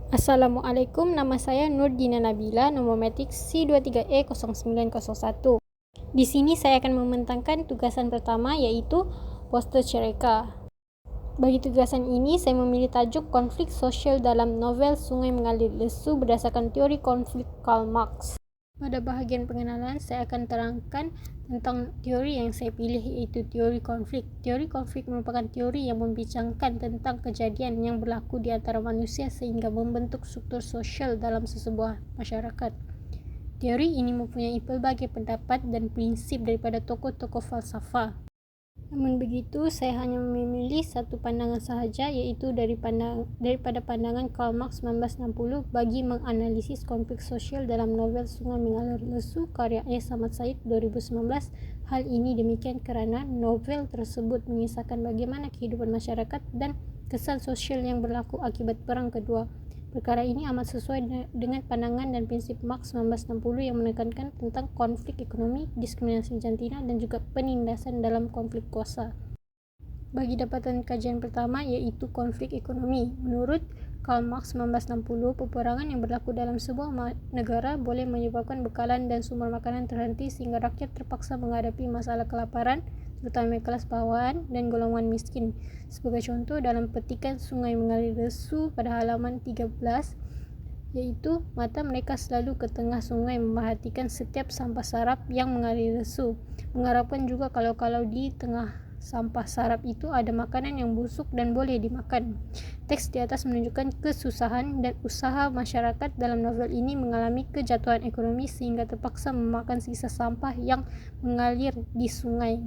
Assalamualaikum, nama saya Nurdina Nabila, nomor matrik C23E0901. Di sini saya akan membentangkan tugasan pertama, yaitu poster cereka. Bagi tugasan ini, saya memilih tajuk konflik sosial dalam novel Sungai Mengalir Lesu berdasarkan teori konflik Karl Marx. Pada bahagian pengenalan, saya akan terangkan tentang teori yang saya pilih, iaitu teori konflik. Teori konflik merupakan teori yang membincangkan tentang kejadian yang berlaku di antara manusia sehingga membentuk struktur sosial dalam sesebuah masyarakat. Teori ini mempunyai pelbagai pendapat dan prinsip daripada tokoh-tokoh falsafah. Namun begitu, saya hanya memilih satu pandangan sahaja, iaitu daripada pandangan Karl Marx 1960 bagi menganalisis konflik sosial dalam novel Sungai Mengalir Lesu karya S. Ahmad Said 2019. Hal ini demikian kerana novel tersebut mengisahkan bagaimana kehidupan masyarakat dan kesan sosial yang berlaku akibat Perang Kedua. Perkara ini amat sesuai dengan pandangan dan prinsip Marx 1960 yang menekankan tentang konflik ekonomi, diskriminasi jantina dan juga penindasan dalam konflik kuasa. Bagi dapatan kajian pertama, iaitu konflik ekonomi. Menurut Karl Marx 1960, peperangan yang berlaku dalam sebuah negara boleh menyebabkan bekalan dan sumber makanan terhenti sehingga rakyat terpaksa menghadapi masalah kelaparan, terutama kelas bawahan dan golongan miskin. Sebagai contoh, dalam petikan Sungai Mengalir Lesu pada halaman 13, iaitu mata mereka selalu ke tengah sungai memerhatikan setiap sampah sarap yang mengalir lesu, mengharapkan juga kalau di tengah sampah sarap itu ada makanan yang busuk dan boleh dimakan. Teks di atas menunjukkan kesusahan dan usaha masyarakat dalam novel ini mengalami kejatuhan ekonomi sehingga terpaksa memakan sisa sampah yang mengalir di sungai.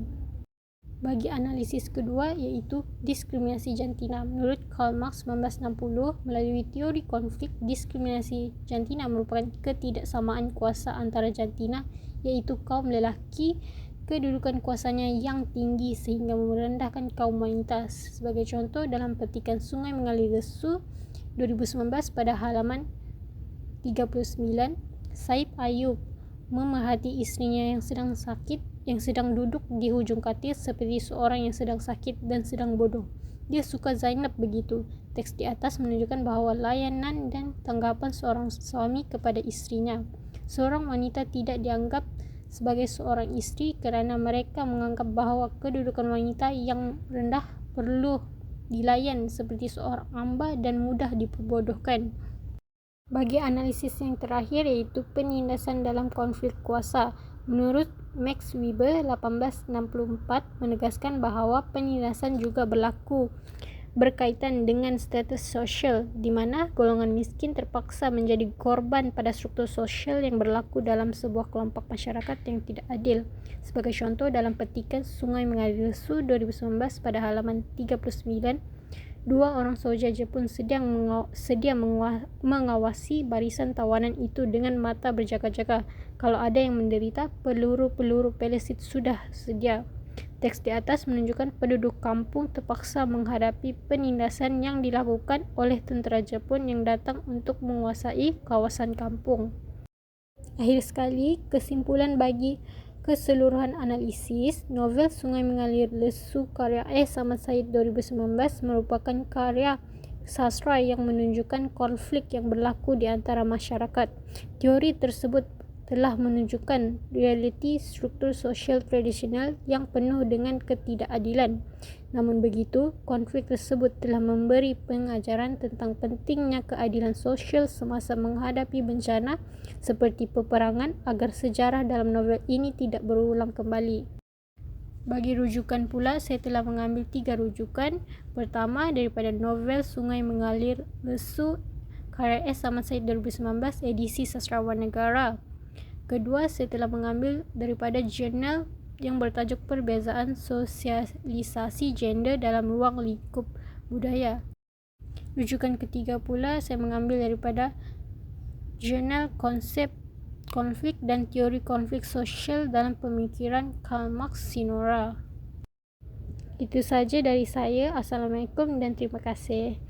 Bagi analisis kedua, iaitu diskriminasi jantina. Menurut Karl Marx 1960, melalui teori konflik, diskriminasi jantina merupakan ketidaksamaan kuasa antara jantina, iaitu kaum lelaki, kedudukan kuasanya yang tinggi sehingga merendahkan kaum wanita. Sebagai contoh, dalam petikan Sungai Mengalir Lesu 2019 pada halaman 39, Said Ayub memerhati isterinya yang sedang duduk di hujung katil seperti seorang yang sedang sakit dan sedang bodoh. Dia suka Zainab begitu. Teks di atas menunjukkan bahawa layanan dan tanggapan seorang suami kepada isterinya. Seorang wanita tidak dianggap sebagai seorang isteri kerana mereka menganggap bahawa kedudukan wanita yang rendah perlu dilayan seperti seorang hamba dan mudah diperbodohkan. Bagi analisis yang terakhir, iaitu penindasan dalam konflik kuasa. Menurut Max Weber 1864 menegaskan bahawa penindasan juga berlaku berkaitan dengan status sosial, di mana golongan miskin terpaksa menjadi korban pada struktur sosial yang berlaku dalam sebuah kelompok masyarakat yang tidak adil. Sebagai contoh, dalam petikan Sungai Mengalir Lesu 2019 pada halaman 39, dua orang soldier Jepun sedia mengawasi barisan tawanan itu dengan mata berjaga-jaga. Kalau ada yang menderita, peluru-peluru pelesit sudah sedia. Teks di atas menunjukkan penduduk kampung terpaksa menghadapi penindasan yang dilakukan oleh tentera Jepun yang datang untuk menguasai kawasan kampung. Akhir sekali, kesimpulan bagi keseluruhan analisis, novel Sungai Mengalir Lesu karya S. Ahmad Said 2019 merupakan karya sastra yang menunjukkan konflik yang berlaku di antara masyarakat. Teori tersebut telah menunjukkan realiti struktur sosial tradisional yang penuh dengan ketidakadilan. Namun begitu, konflik tersebut telah memberi pengajaran tentang pentingnya keadilan sosial semasa menghadapi bencana seperti peperangan agar sejarah dalam novel ini tidak berulang kembali. Bagi rujukan pula, saya telah mengambil 3 rujukan. Pertama, daripada novel Sungai Mengalir Lesu karya S. Ahmad Said 2019 edisi Sastrawan Negara. Kedua, saya telah mengambil daripada jurnal yang bertajuk Perbezaan Sosialisasi Gender dalam Ruang Lingkup Budaya. Rujukan ketiga pula, saya mengambil daripada jurnal Konsep Konflik dan Teori Konflik Sosial dalam Pemikiran Karl Marx Sinora. Itu saja dari saya. Assalamualaikum dan terima kasih.